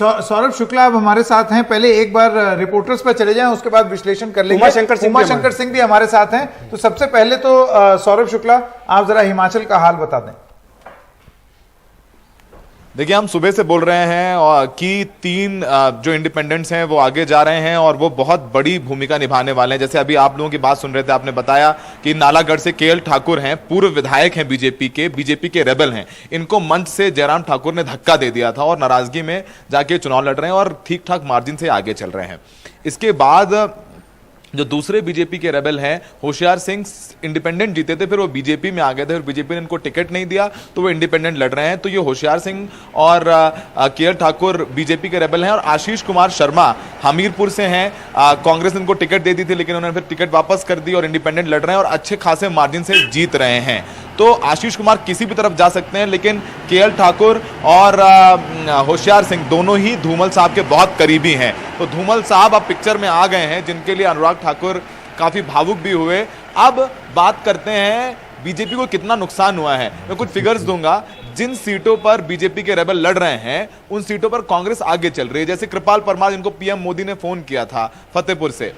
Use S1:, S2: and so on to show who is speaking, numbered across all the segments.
S1: सौरभ शुक्ला अब हमारे साथ हैं। पहले एक बार रिपोर्टर्स पर चले जाएं, उसके बाद विश्लेषण कर लेंगे। उमाशंकर सिंह भी हमारे साथ हैं। तो सबसे पहले तो सौरभ शुक्ला, आप जरा हिमाचल का हाल बता दें।
S2: देखिए, हम सुबह से बोल रहे हैं कि 3 जो इंडिपेंडेंट्स हैं वो आगे जा रहे हैं और वो बहुत बड़ी भूमिका निभाने वाले हैं। जैसे अभी आप लोगों की बात सुन रहे थे, आपने बताया कि नालागढ़ से केएल ठाकुर हैं, पूर्व विधायक हैं बीजेपी के रेबल हैं। इनको मंच से जयराम ठाकुर ने धक्का दे दिया था और नाराजगी में जाके चुनाव लड़ रहे हैं और ठीक ठाक मार्जिन से आगे चल रहे हैं। इसके बाद जो दूसरे बीजेपी के रेबल हैं, होशियार सिंह इंडिपेंडेंट जीते थे, फिर वो बीजेपी में आ गए थे और बीजेपी ने इनको टिकट नहीं दिया तो वो इंडिपेंडेंट लड़ रहे हैं। तो ये होशियार सिंह और केएल ठाकुर बीजेपी के रेबल हैं और आशीष कुमार शर्मा हमीरपुर से हैं। कांग्रेस ने इनको टिकट दे दी थी लेकिन उन्होंने फिर टिकट वापस कर दी और इंडिपेंडेंट लड़ रहे हैं और अच्छे खासे मार्जिन से जीत रहे हैं। तो आशीष कुमार किसी भी तरफ जा सकते हैं, लेकिन केएल ठाकुर और होशियार सिंह दोनों ही धूमल साहब के बहुत करीबी हैं। तो धूमल साहब अब पिक्चर में आ गए हैं, जिनके लिए अनुराग ठाकुर काफी भावुक भी हुए। अब बात करते हैं बीजेपी को कितना नुकसान हुआ है। मैं कुछ फिगर्स दूंगा। जिन सीटों पर बीजेपी के रेबल लड़ रहे हैं उन सीटों पर कांग्रेस आगे चल रही है। जैसे कृपाल परमार, जिनको पीएम मोदी ने फोन किया था फतेहपुर से,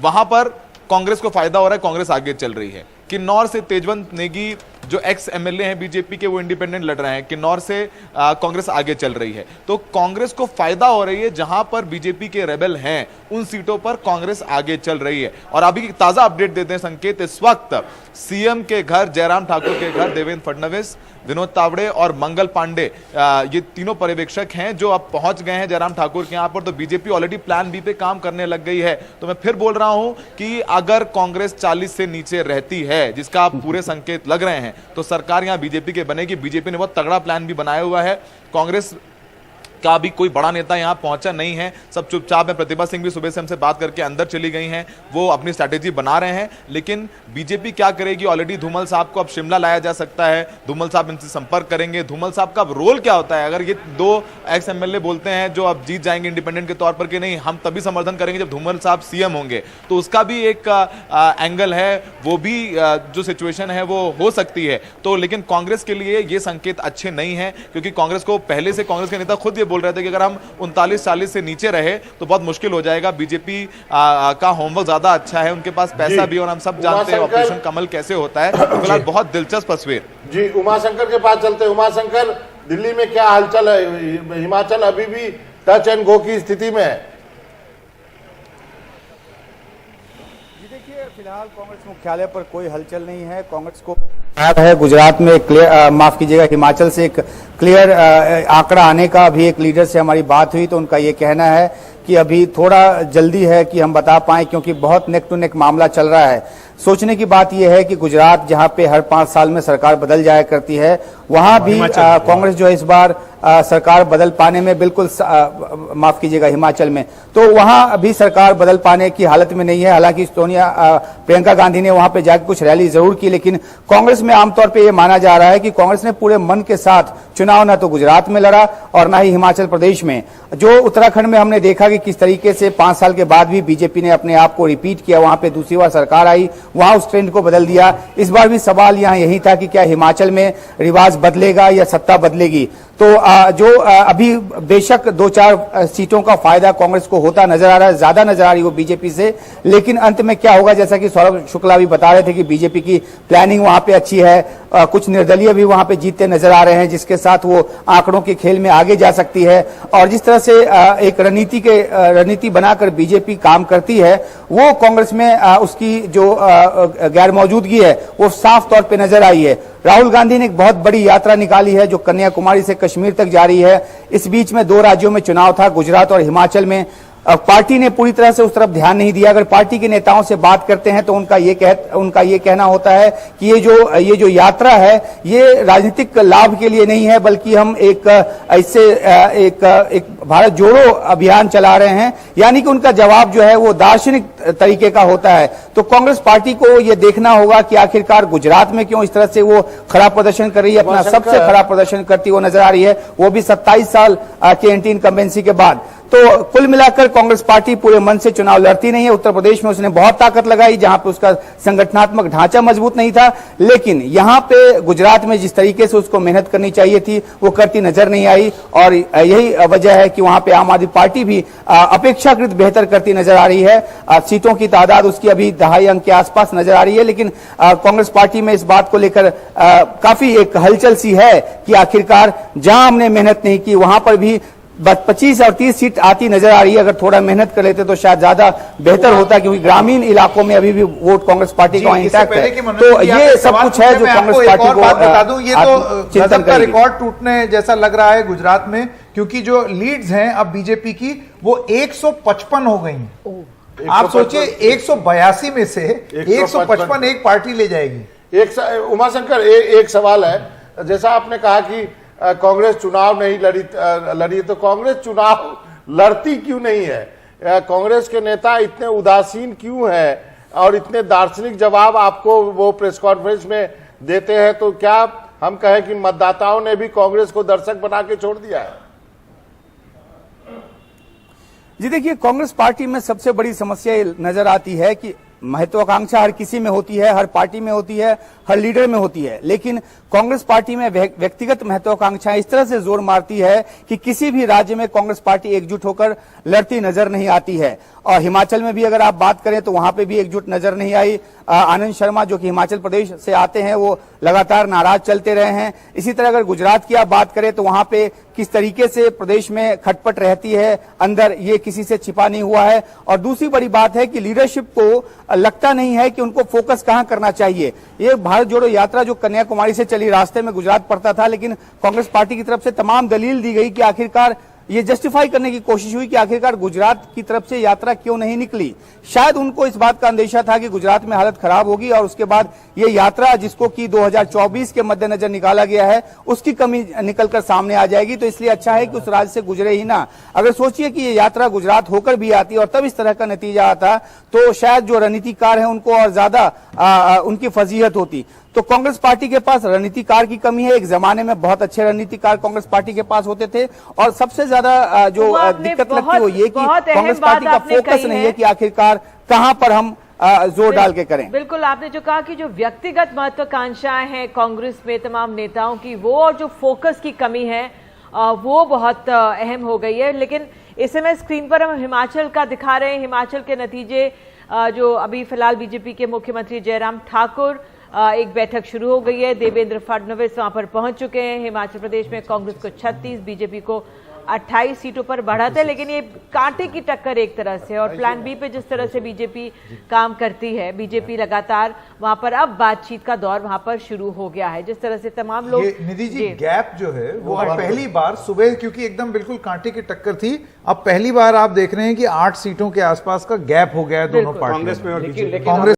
S2: वहां पर कांग्रेस को फायदा हो रहा है, कांग्रेस आगे चल रही है। किन्नौर से तेजवंत नेगी जो एक्स एमएलए हैं बीजेपी के, वो इंडिपेंडेंट लड़ रहे हैं। किन्नौर से कांग्रेस आगे चल रही है। तो कांग्रेस को फायदा हो रही है, जहां पर बीजेपी के रेबल हैं उन सीटों पर कांग्रेस आगे चल रही है। और अभी ताजा अपडेट देते हैं संकेत। इस वक्त सीएम के घर, जयराम ठाकुर के घर, देवेंद्र फडणवीस, विनोद तावड़े और मंगल पांडे, ये तीनों पर्यवेक्षक हैं जो अब पहुंच गए हैं जयराम ठाकुर के यहां पर। तो बीजेपी ऑलरेडी प्लान बी पे काम करने लग गई है। तो मैं फिर बोल रहा हूं कि अगर कांग्रेस 40 से नीचे रहती है, जिसका आप पूरे संकेत लग रहे हैं, तो सरकार यहां बीजेपी के बनेगी। बीजेपी ने बहुत तगड़ा प्लान भी बनाया हुआ है। कांग्रेस का भी कोई बड़ा नेता यहां पहुंचा नहीं है, सब चुपचाप है। प्रतिभा सिंह भी सुबह से हमसे बात करके अंदर चली गई हैं, वो अपनी स्ट्रैटेजी बना रहे हैं। लेकिन बीजेपी क्या करेगी? ऑलरेडी धूमल साहब को अब शिमला लाया जा सकता है, धूमल साहब इनसे संपर्क करेंगे। धूमल साहब का रोल क्या होता है? अगर ये 2 एक्स एमएलए बोलते हैं जो अब जीत जाएंगे इंडिपेंडेंट के तौर पर कि नहीं, हम तभी समर्थन करेंगे जब धूमल साहब सीएम होंगे, तो उसका भी एक एंगल है, वो भी जो सिचुएशन है वो हो सकती है। तो लेकिन कांग्रेस के लिए ये संकेत अच्छे नहीं है, क्योंकि कांग्रेस को पहले से, कांग्रेस के नेता खुद ये बोल रहे थे कि अगर हम 39-40 से नीचे रहे तो बहुत मुश्किल हो जाएगा। बीजेपी का होमवर्क ज्यादा अच्छा है, उनके पास पैसा भी, और हम सब जानते हैं ऑपरेशन कमल कैसे होता है। फिलहाल बहुत दिलचस्प तस्वीर।
S3: जी, उमाशंकर के पास चलते हैं। उमाशंकर, दिल्ली में क्या हलचल है? हिमाचल अभी भी टच एंड गो की स्थिति में है।
S4: फिलहाल कांग्रेस मुख्यालय पर कोई हलचल नहीं है। कांग्रेस को है गुजरात में क्लियर, माफ कीजिएगा, हिमाचल से एक क्लियर आंकड़ा आने का। अभी एक लीडर से हमारी बात हुई तो उनका ये कहना है कि अभी थोड़ा जल्दी है कि हम बता पाएं, क्योंकि बहुत नेक टू नेक मामला चल रहा है। सोचने की बात यह है कि गुजरात, जहां पे हर 5 साल में सरकार बदल जाया करती है, वहां भी कांग्रेस जो है इस बार सरकार बदल पाने में बिल्कुल, माफ कीजिएगा, हिमाचल में तो वहां अभी सरकार बदल पाने की हालत में नहीं है। हालांकि प्रियंका गांधी ने वहां पे जाकर कुछ रैली जरूर की, लेकिन कांग्रेस में आमतौर पे ये माना जा रहा है कि कांग्रेस ने पूरे मन के साथ चुनाव न तो गुजरात में लड़ा और न ही हिमाचल प्रदेश में। जो उत्तराखंड में हमने देखा कि किस तरीके से 5 साल के बाद भी बीजेपी ने अपने आप को रिपीट किया, वहां पे दूसरी बार सरकार आई, वहां उस ट्रेंड को बदल दिया। इस बार भी सवाल यहां यही था कि क्या हिमाचल में रिवाज बदलेगा या सत्ता बदलेगी। तो जो अभी बेशक 2-4 सीटों का फायदा कांग्रेस को होता नजर आ रहा है, ज्यादा नजर आ रही है वो बीजेपी से, लेकिन अंत में क्या होगा, जैसा कि सौरभ शुक्ला भी बता रहे थे कि बीजेपी की प्लानिंग वहां पे अच्छी है, कुछ निर्दलीय भी वहां पे जीतते नजर आ रहे हैं, जिसके साथ वो आंकड़ों के खेल में आगे जा सकती है। और जिस तरह से एक रणनीति बनाकर बीजेपी काम करती है, वो कांग्रेस में उसकी जो गैर मौजूदगी है वो साफ तौर पर नजर आई है। राहुल गांधी ने एक बहुत बड़ी यात्रा निकाली है जो कन्याकुमारी से कश्मीर तक जारी है। इस बीच में 2 राज्यों में चुनाव था, गुजरात और हिमाचल में। पार्टी ने पूरी तरह से उस तरफ ध्यान नहीं दिया। अगर पार्टी के नेताओं से बात करते हैं तो उनका ये कहना होता है कि ये जो यात्रा है ये राजनीतिक लाभ के लिए नहीं है, बल्कि हम एक भारत जोड़ो अभियान चला रहे हैं। यानी कि उनका जवाब जो है वो दार्शनिक तरीके का होता है। तो कांग्रेस पार्टी को ये देखना होगा कि आखिरकार गुजरात में क्यों इस तरह से वो खराब प्रदर्शन कर रही है, अपना सबसे खराब प्रदर्शन करती हुई नजर आ रही है, वो भी 27 साल के एंटी इनकम्बेंसी के बाद। तो कुल मिलाकर कांग्रेस पार्टी पूरे मन से चुनाव लड़ती नहीं है। उत्तर प्रदेश में उसने बहुत ताकत लगाई, जहां पे उसका संगठनात्मक ढांचा मजबूत नहीं था, लेकिन यहां पे गुजरात में जिस तरीके से उसको मेहनत करनी चाहिए थी वो करती नजर नहीं आई, और यही वजह है कि वहां पे आम आदमी पार्टी भी अपेक्षाकृत बेहतर करती नजर आ रही है। सीटों की तादाद उसकी अभी 2.5 अंक के आसपास नजर आ रही है, लेकिन कांग्रेस पार्टी में इस बात को लेकर काफी एक हलचल सी है कि आखिरकार जहां हमने मेहनत नहीं की वहां पर भी 25 और 30 सीट आती नजर आ रही है। अगर थोड़ा मेहनत कर लेते तो शायद ज्यादा बेहतर होता, क्योंकि ग्रामीण इलाकों में अभी भी वोट कांग्रेस पार्टी का इंटैक्ट है। तो ये सब कुछ है जो कांग्रेस पार्टी को
S1: बता दूं, ये तो
S4: चिंतन
S1: गजब का
S4: करेगी।
S1: रिकॉर्ड टूटने जैसा लग रहा है गुजरात में, क्योंकि जो लीड्स हैं अब बीजेपी की वो 155 हो गई हैं। आप सोचिए 182 में से 155 एक पार्टी ले जाएगी।
S3: उमाशंकर एक सवाल है, जैसा आपने कहा कि कांग्रेस चुनाव नहीं लड़ी, तो कांग्रेस चुनाव लड़ती क्यों नहीं है? कांग्रेस के नेता इतने उदासीन क्यों हैं और इतने दार्शनिक जवाब आपको वो प्रेस कॉन्फ्रेंस में देते हैं? तो क्या हम कहें कि मतदाताओं ने भी कांग्रेस को दर्शक बना के छोड़ दिया है?
S4: जी देखिए, कांग्रेस पार्टी में सबसे बड़ी समस्या ये नजर आती है कि महत्वाकांक्षा हर किसी में होती है, हर पार्टी में होती है, हर लीडर में होती है, लेकिन कांग्रेस पार्टी में व्यक्तिगत महत्वाकांक्षाएं इस तरह से जोर मारती है कि किसी भी राज्य में कांग्रेस पार्टी एकजुट होकर लड़ती नजर नहीं आती है। और हिमाचल में भी अगर आप बात करें तो वहां पे भी एकजुट नजर नहीं आई। आनंद शर्मा जो कि हिमाचल प्रदेश से आते हैं वो लगातार नाराज चलते रहे हैं। इसी तरह अगर गुजरात की आप बात करें तो वहां पे किस तरीके से प्रदेश में खटपट रहती है अंदर, ये किसी से छिपा नहीं हुआ है। और दूसरी बड़ी बात है कि लीडरशिप को लगता नहीं है कि उनको फोकस कहां करना चाहिए। ये भारत जोड़ो यात्रा जो कन्याकुमारी से चली, रास्ते में गुजरात पड़ता था, लेकिन कांग्रेस पार्टी की तरफ से तमाम दलील दी गई कि आखिरकार ये जस्टिफाई करने की कोशिश हुई कि आखिरकार गुजरात की तरफ से यात्रा क्यों नहीं निकली। शायद उनको इस बात का अंदेशा था कि गुजरात में हालत खराब होगी और उसके बाद ये यात्रा जिसको कि 2024 के मद्देनजर निकाला गया है उसकी कमी निकलकर सामने आ जाएगी। तो इसलिए अच्छा है कि उस राज्य से गुजरे ही ना। अगर सोचिए कि ये यात्रा गुजरात होकर भी आती और तब इस तरह का नतीजा आता तो शायद जो रणनीतिकार है उनको और ज्यादा उनकी फजीहत होती। तो कांग्रेस पार्टी के पास रणनीतिकार की कमी है। एक जमाने में बहुत अच्छे रणनीतिकार कांग्रेस पार्टी के पास होते थे, और सबसे ज्यादा जो दिक्कत लगती है वो ये कि कांग्रेस पार्टी का फोकस नहीं है कि आखिरकार कहां पर हम जोर डाल के करें।
S5: बिल्कुल, आपने जो कहा कि जो व्यक्तिगत महत्वाकांक्षाएं हैं कांग्रेस में तमाम नेताओं की, वो और जो फोकस की कमी है वो बहुत अहम हो गई है। लेकिन इस समय स्क्रीन पर हम हिमाचल का दिखा रहे हैं। हिमाचल के नतीजे जो अभी फिलहाल बीजेपी के मुख्यमंत्री जयराम ठाकुर एक बैठक शुरू हो गई है। देवेंद्र फडणवीस वहां पर पहुंच चुके हैं। हिमाचल प्रदेश में कांग्रेस को 36, बीजेपी को 28 सीटों पर बढ़त है, लेकिन ये कांटे की टक्कर एक तरह से। और प्लान बी पे जिस तरह से बीजेपी काम करती है, बीजेपी लगातार वहां पर अब बातचीत का दौर वहां पर शुरू हो गया है। जिस तरह से तमाम लोग
S1: निधि जी गैप जो है वो अब पहली बार सुबह, क्योंकि एकदम बिल्कुल कांटे की टक्कर थी, अब पहली बार आप देख रहे हैं कि 8 सीटों के आसपास का गैप हो गया है दोनों पार्टियों में। कांग्रेस